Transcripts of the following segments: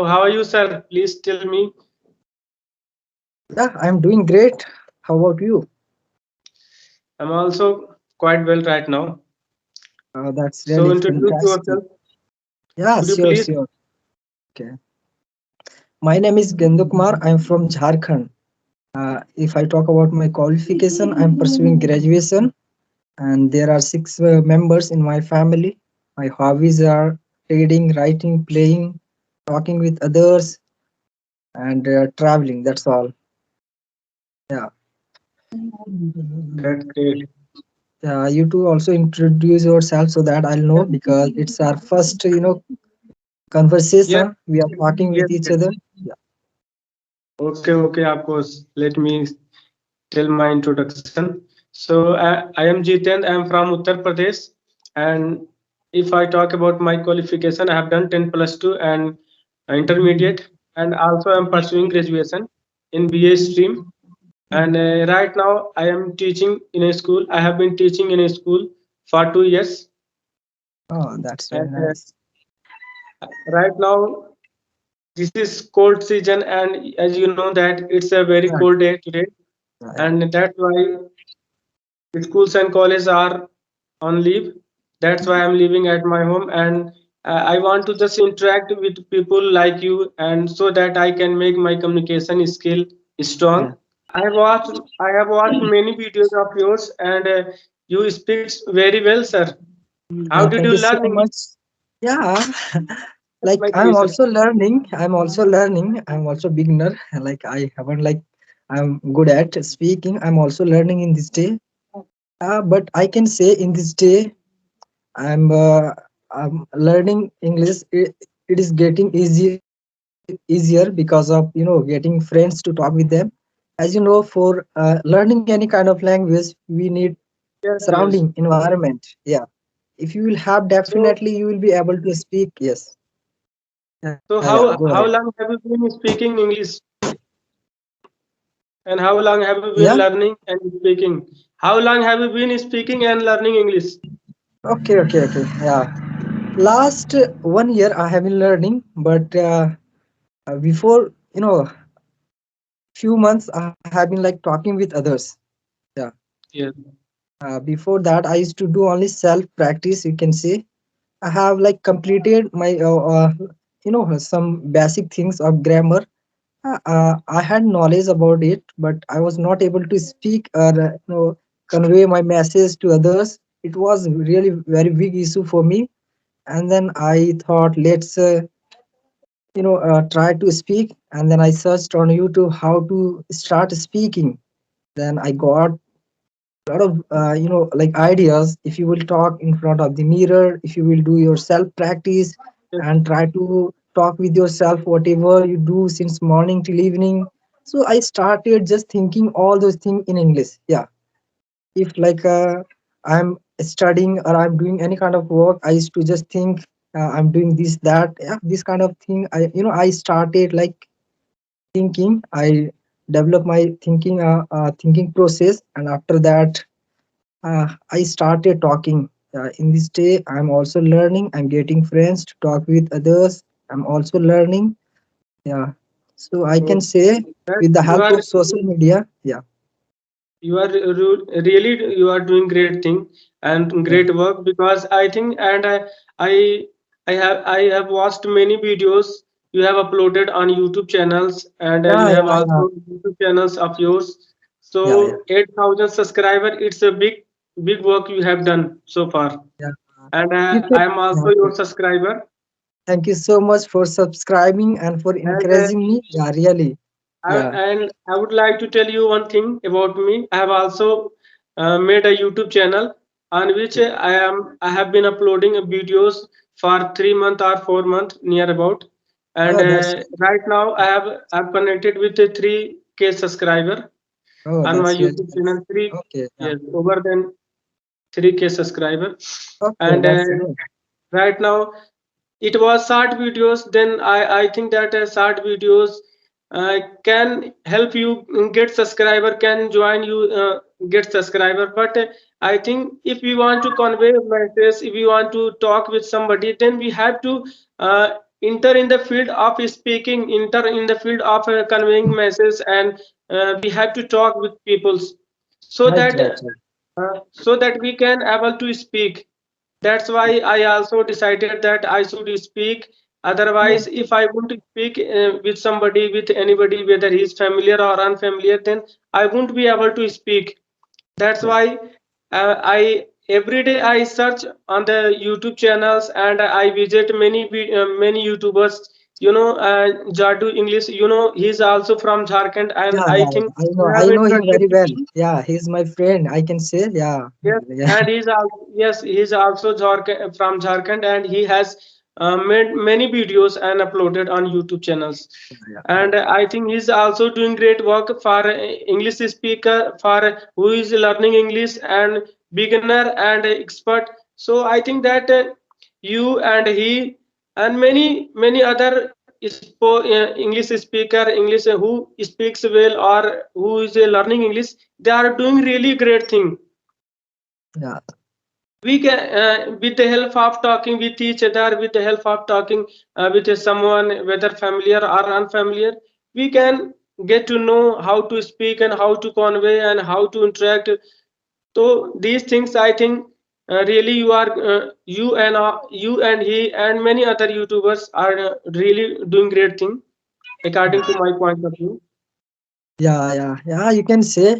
So, how are you, sir? Please tell me. Yeah, I'm doing great. How about you? I'm also quite well right now. That's So, really introduce fantastic. yourself. Yeah, Could you sure, please? sure. Okay. My name is Gandukmar. I'm from Jharkhand. If I talk about my qualification, I'm pursuing graduation, and there are six members in my family. My hobbies are reading, writing, playing, talking with others, and traveling. That's all. Yeah. That's great. You two also introduce yourself so that I'll know because it's our first, Yes, conversation. We are talking yes, with each yes. other. Yeah. Okay, okay, of course. Let me tell my introduction. So, I am Jiten. I am from Uttar Pradesh. And if I talk about my qualification, I have done 10 plus 2 and intermediate. And also, I'm pursuing graduation in BA stream. And right now, I am teaching in a school. I have been teaching in a school for 2 years. Oh, that's very And nice. right now, this is cold season. And as you know, that it's a very Yeah, cold day today. yeah, yeah, And that's why schools and colleges are on leave. That's why I'm living at my home, and I want to just interact with people like you, and so that I can make my communication skill strong. yeah. I have watched many videos of yours, and you speak very well, sir. How did you Thank you learn so English? much. Yeah, That's like my question. I'm also learning. I'm also beginner. Like I haven't like I'm good at speaking. I'm also learning in this day. But I can say in this day I'm learning English. It is getting easier because of getting friends to talk with them. As you know, for learning any kind of language, we need Yes, surrounding yes. environment. Yeah, if you will have, So, definitely you will be able to speak. Yes. Yeah, so yeah. Go ahead. how long have you been speaking English, and how long have you Yeah. been learning and speaking? How long have you been speaking and learning English? Okay. Okay. Okay. Yeah. Last 1 year I have been learning, but before few months I have been like talking with others. Yeah. Yes. Before that I used to do only self practice. You can say I have like completed my some basic things of grammar. I had knowledge about it, but I was not able to speak or convey my message to others. It was really very big issue for me. And then I thought, let's try to speak. And then I searched on YouTube how to start speaking. Then I got a lot of like ideas. If you will talk in front of the mirror, if you will do your self practice Yes. and try to talk with yourself whatever you do since morning till evening. So I started just thinking all those things in English. Yeah. If like I'm studying or I'm doing any kind of work, I used to just think I'm doing this, that, yeah, this kind of thing. I started like thinking. I developed my thinking process, and after that I started talking. In this day, I'm also learning. I'm getting friends to talk with others. I'm also learning. Yeah. So I can So say that with the you help are of social media. Yeah. really you are doing great thing and Yeah. great work, because I think, and I I have watched many videos you have uploaded on YouTube channels, and you Yeah. have Yeah. Yeah. also YouTube channels of yours. Yeah. Yeah. So 8,000 subscriber, it's a big work you have done so far, Yeah. and You I can. am also Okay. your subscriber. Thank you so much for subscribing and for And encouraging me. Yeah. Really. Yeah. I would like to tell you one thing about me. I have also made a YouTube channel on which Okay. I have been uploading videos for 3 months or 4 months near about, and Oh, that's. right now I've connected with a 3K subscriber Oh, on my that's really YouTube nice. channel. Three, Okay. Yeah. yes, over than 3K subscriber, Okay. and That's good. right now it was short videos. Then I think that short videos can help you get subscriber, can join you get subscriber. But I think if we want to convey a message, if we want to talk with somebody, then we have to uh, enter in the field of speaking, enter in the field of conveying messages, and we have to talk with people so Right, that right, right. we can able to speak. That's why I also decided that I should speak. Yeah, Otherwise, if I want to speak with somebody, with anybody, whether he's familiar or unfamiliar, then I won't be able to speak. That's yeah, why I every day I search on the YouTube channels, and I visit many YouTubers. Jadu English. He's also from Jharkhand, and yeah, I yeah, think yeah. I know, you I have know him interacted very with well. him. Yeah, he's my friend. I can say, yeah, Yes, yeah, and he's also from Jharkhand, and he has made many videos and uploaded on YouTube channels. yeah, And right. I think he's also doing great work for English speaker, for who is learning English, and beginner and expert. So I think that you and he and many other English speaker, English who speaks well or who is learning English, they are doing really great thing. Yeah, We can with the help of talking with each other, with the help of talking with someone, whether familiar or unfamiliar, we can get to know how to speak and how to convey and how to interact. So these things, I think, really you and he and many other YouTubers are really doing great thing according to yeah. my point of view. Yeah, yeah, yeah. You can say,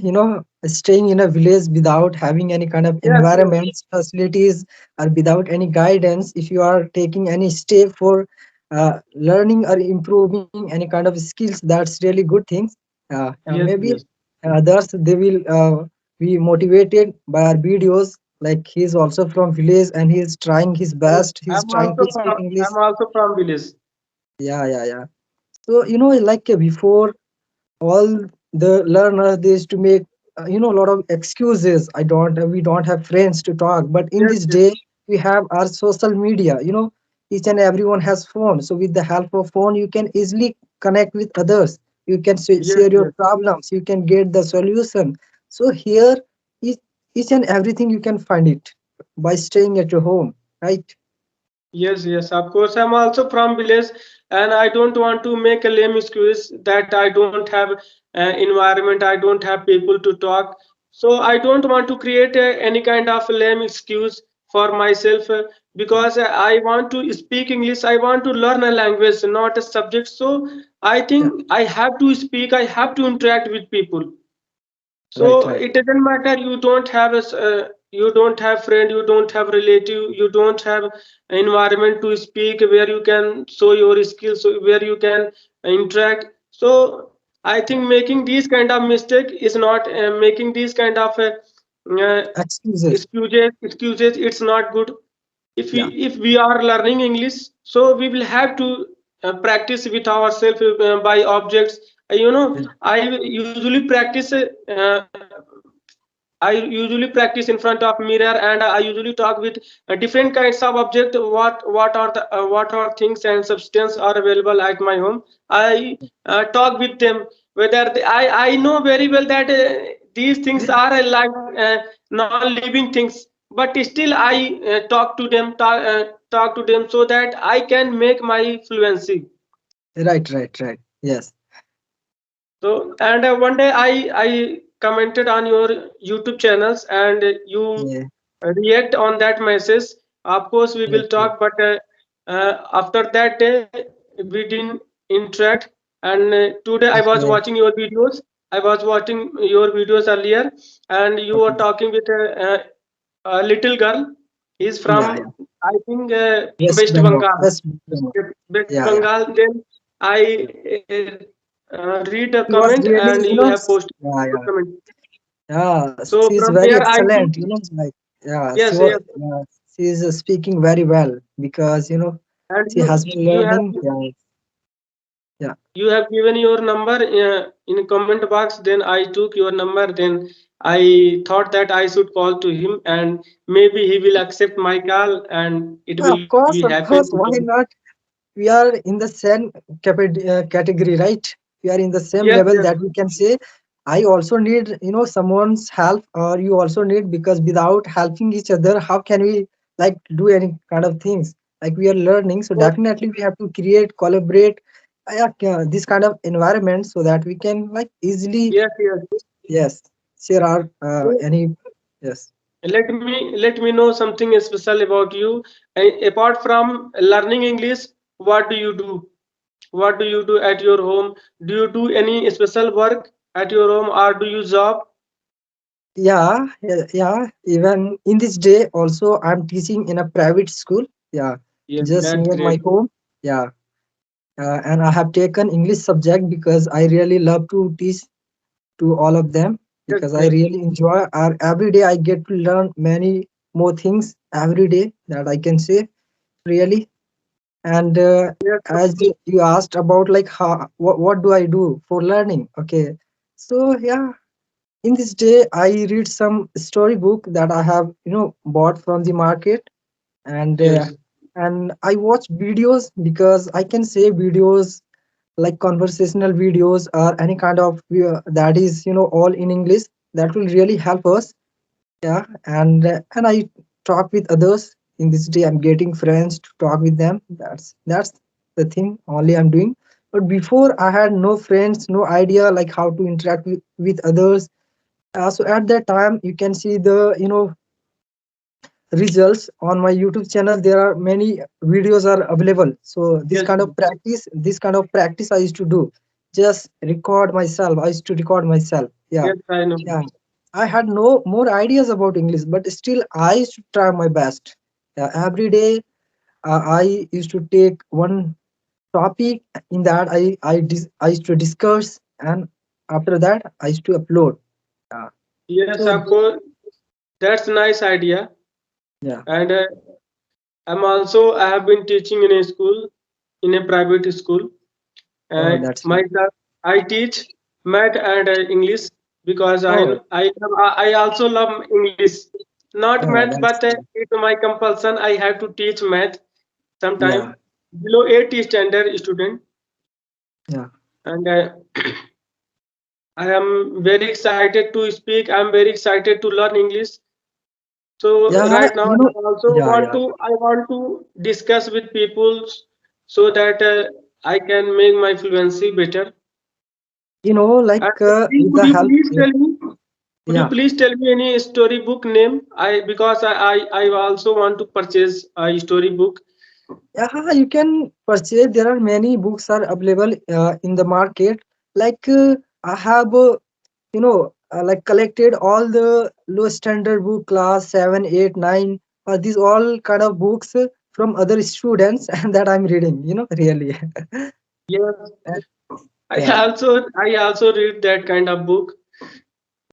staying in a village without having any kind of Yes, yes, environments, facilities, or without any guidance, if you are taking any step for learning or improving any kind of skills, that's really good things. yes, Maybe yes, others they will be motivated by our videos. Like he's also from village and he's trying his yes. best. He's trying to speak English. I'm also from village. Yeah, yeah, yeah. So like before all the learners they used to make a lot of excuses. We don't have friends to talk, but in Yes, this yes, day we have our social media. Each and everyone has phone, so with the help of phone you can easily connect with others. You can yes, share your yes. problems, you can get the solution. So here each, each and everything you can find it by staying at your home, right? Yes, yes, of course. I'm also from village, and I don't want to make a lame excuse that I don't have environment, I don't have people to talk. So I don't want to create any kind of lame excuse for myself Yeah, because I want to speak English. I want to learn a language, not a subject. So I yeah, think I have to speak. I have to interact with people. right, So right, it doesn't matter. You don't have friend, you don't have relative, you don't have environment to speak where you can show your skills, so where you can interact. So I think making these kind of mistake is not making these kind of uh, excuses. excuses. It's not good. Yeah, If we are learning English, so we will have to practice with ourselves by objects. yeah, I usually practice I usually practice in front of mirror, and I usually talk with different kinds of object. What are things and substance are available at my home. I talk with them. Whether I know very well that these things are like non-living things, but still I talk to them so that I can make my fluency. right, right, right. Yes. So, and one day I commented on your YouTube channels, and you Yeah. react on that message. Of course, we will Okay. talk, but after that day, we didn't interact. And today I was Okay. watching your videos. I was watching your videos earlier, and you were Okay. talking with a little girl. He's Yeah, yeah. from, I think, West West Bengal. Bengal. West Bengal. West Yeah, yeah. Bengal. Then I read a She was comment, really, and you have posted yeah, good yeah. comment. Yeah, So she's from very there, I excellent, took, like, yeah, yes, yes, she's speaking very well because, and she has been you have learning. Yeah, yeah. you have given your number in comment box. Then I took your number. Then I thought that I should call to him, and maybe he will accept my call, and it Yeah, will be happen of to course, join. why not? We are in the same category, right? We are in the same Yes, level yes, that we can say I also need someone's help, or you also need, because without helping each other how can we like do any kind of things? like we are learning, so Yes, definitely we have to create, collaborate, yeah, this kind of environment so that we can like easily, yes, yes. yes, share our So any, yes. let me know something special about you. Apart from learning English, what do you do? What do you do at your home? Do you do any special work at your home, or do you job? Yeah, yeah, yeah. Even in this day, also I'm teaching in a private school. Yeah, Yes, just that's near great. my home. Yeah, and I have taken English subject because I really love to teach to all of them That's because I great. really enjoy. Every day I get to learn many more things every day that I can say really. And Yes, as you asked about like how what do I do for learning? Okay, so yeah, in this day I read some storybook that I have bought from the market, and yes, I watch videos because I can say videos like conversational videos or any kind of that is all in English, that will really help us. Yeah, and I talk with others. In this day I'm getting friends to talk with them. That's the thing only I'm doing. But before I had no friends, no idea like how to interact with others. So at that time you can see the results on my YouTube channel. There are many videos are available, so yes, this kind of practice I used to do, just record myself. I used to record myself. Yeah, yes, I know. yeah. I had no more ideas about English, but still I used to try my best. Every day I used to take one topic. In that I used to discuss, and after that I used to upload. Yeah. Yes, So of course. That's a nice idea. yeah. And I have been teaching in a school, in a private school. Oh, that's right. Myself, I teach math and English because Oh, I also love English. Not oh, math, but that's right. it's my compulsion. I have to teach math sometime Yeah, below 8 standard student, yeah. and I am very excited to speak. I'm very excited to learn English. So Yeah, right now yeah, yeah. I want to discuss with people so that I can make my fluency better. Like with Could the you help, please tell me? Could you yeah, please tell me any storybook name? I also want to purchase a storybook. yeah, you can purchase. There are many books are available in the market. Like I have, like collected all the low standard book class 7, 8, 9. These all kind of books from other students and that I'm reading. Really. Yes, Yeah, I also read that kind of book,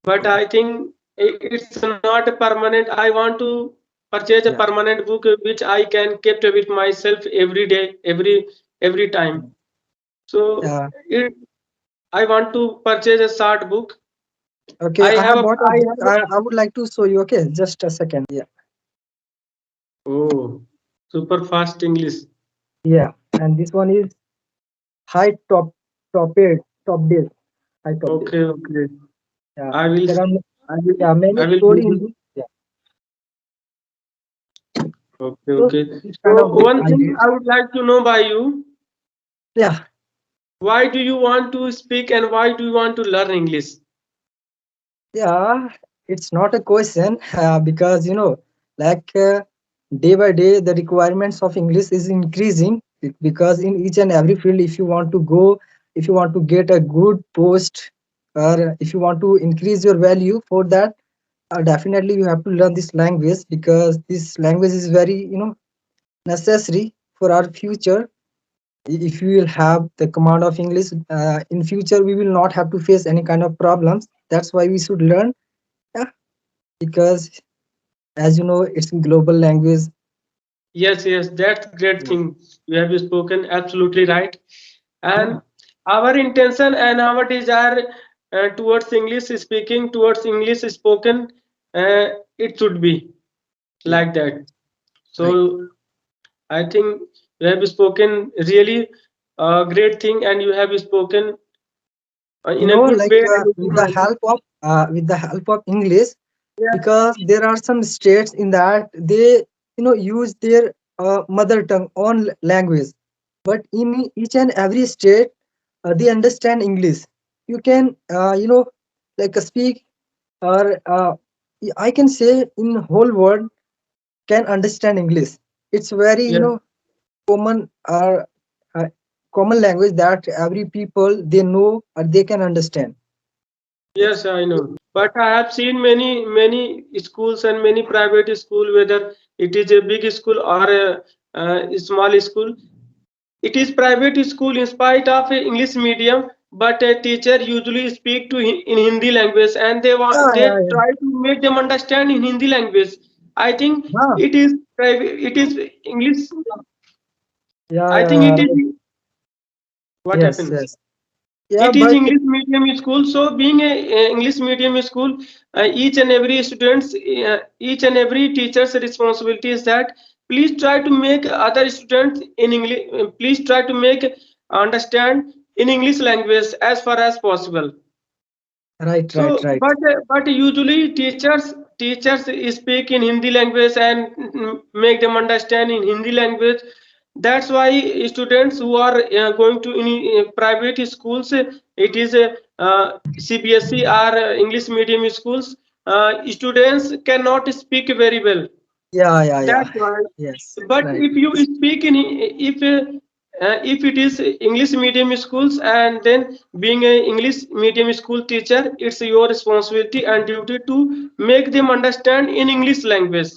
but I think it's not a permanent. I want to purchase a yeah, permanent book which I can keep with myself every day, every time. So yeah. it, I want to purchase a short book. Okay, I have bought a I book. have I would like to show you. Okay, just a second. Yeah, oh, super fast English. yeah. And this one is high top aid, top days, high top days. Okay, okay. Yeah, I will, there are yeah I many will story in Google. this. Yeah, Okay, so okay. this So kind of book one I thing read. I would like to know by you, Yeah, why do you want to speak and why do you want to learn English? yeah. It's not a question because like day by day the requirements of English is increasing because in each and every field, if you want to go, if you want to get a good post, or if you want to increase your value for that, definitely you have to learn this language because this language is very necessary for our future. If we will have the command of English in future, we will not have to face any kind of problems. That's why we should learn. Yeah, because as you know it's a global language. Yes, yes, that's great Yeah, thing. You have spoken absolutely right. yeah, And our intention and our desire towards English speaking, towards English spoken, uh, it should be yeah, like that. right. So I think you have spoken really great thing, and you have spoken in a good Like way and a good manner. with the help of English, Yes, because there are some states in that they use their mother tongue, own language. But in each and every state, they understand English. You can, like speak, or I can say in whole world can understand English. It's very, Yes, common, uh, common language that every people they know or they can understand. yes, I know. But I have seen many schools and many private school, whether it is a big school or a small school. It is private school in spite of a English medium, but a teacher usually speak to in Hindi language, and Yeah, they yeah, yeah. try to make them understand in Hindi language. I think Yeah, it is private. It is English. yeah, I think yeah, it right. is what Yes, happens. yes. Yeah, It is but English medium school. So being a English medium school, each and every teacher's responsibility is that please try to make other students in English. Please try to make understand in English language as far as possible. right, right, So, right. but usually teachers speak in Hindi language and make them understand in Hindi language. That's why students who are going to private schools, it is CBSE or English medium schools. Students cannot speak very well. Yeah, yeah, yeah. That's why. Yes, But right. if you speak in if it is English medium schools, and then being a English medium school teacher, it's your responsibility and duty to make them understand in English language,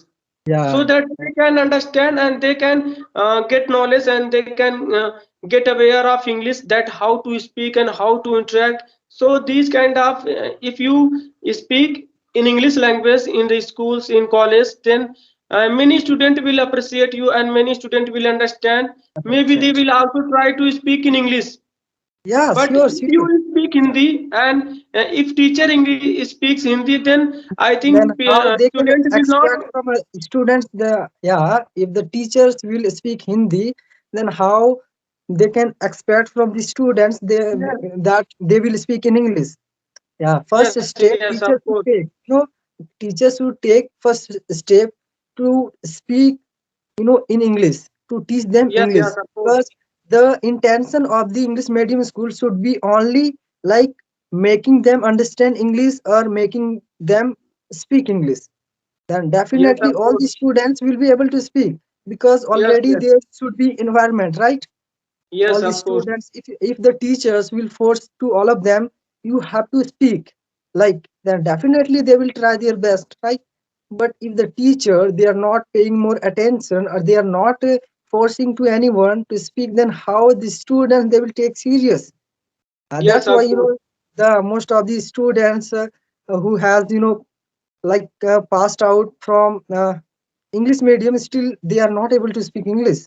so Yeah, that they can understand and they can get knowledge, and they can get aware of English, that how to speak and how to interact. So these kind of if you speak in English language in the schools, in college, then many students will appreciate you and many students will understand. right, Maybe they right. will also try to speak in English. Yeah, But sure, if you sure. speak Hindi, and if teacher English speaks Hindi, then I Then think how they can student will not. expect from students the, yeah, if the teachers will speak Hindi, then how they can expect from the students Yes, that they will speak in English. Yeah, first yes, step yes, of teachers course. should take, teachers should take first step to speak, in English, to teach them Yes, English. yes, of course. Because the intention of the English medium school should be only like making them understand English or making them speak English. Then Yes, definitely of all the course. students will be able to speak, because Yes, already yes, there should be environment, right? yes, All the of course. students, if the teachers will force to all of them, you have to speak, like, then definitely they will try their best, right? But if the teacher they are not paying more attention, or they are not forcing to anyone to speak, then how the students they will take serious. Yes, That's why, of course. the most of the students who has, like passed out from English medium, still they are not able to speak English.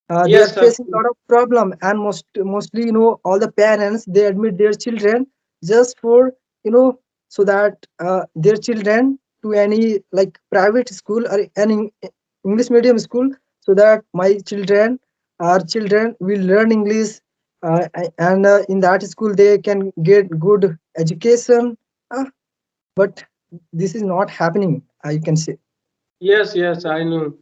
They are Yes, of facing a course. lot of problem, and mostly, all the parents they admit their children just for, so that their children to any like private school or any English medium school, so that my children, our children will learn English, and in that school they can get good education. uh, but this is not happening, I can say. Yes, yes, I know.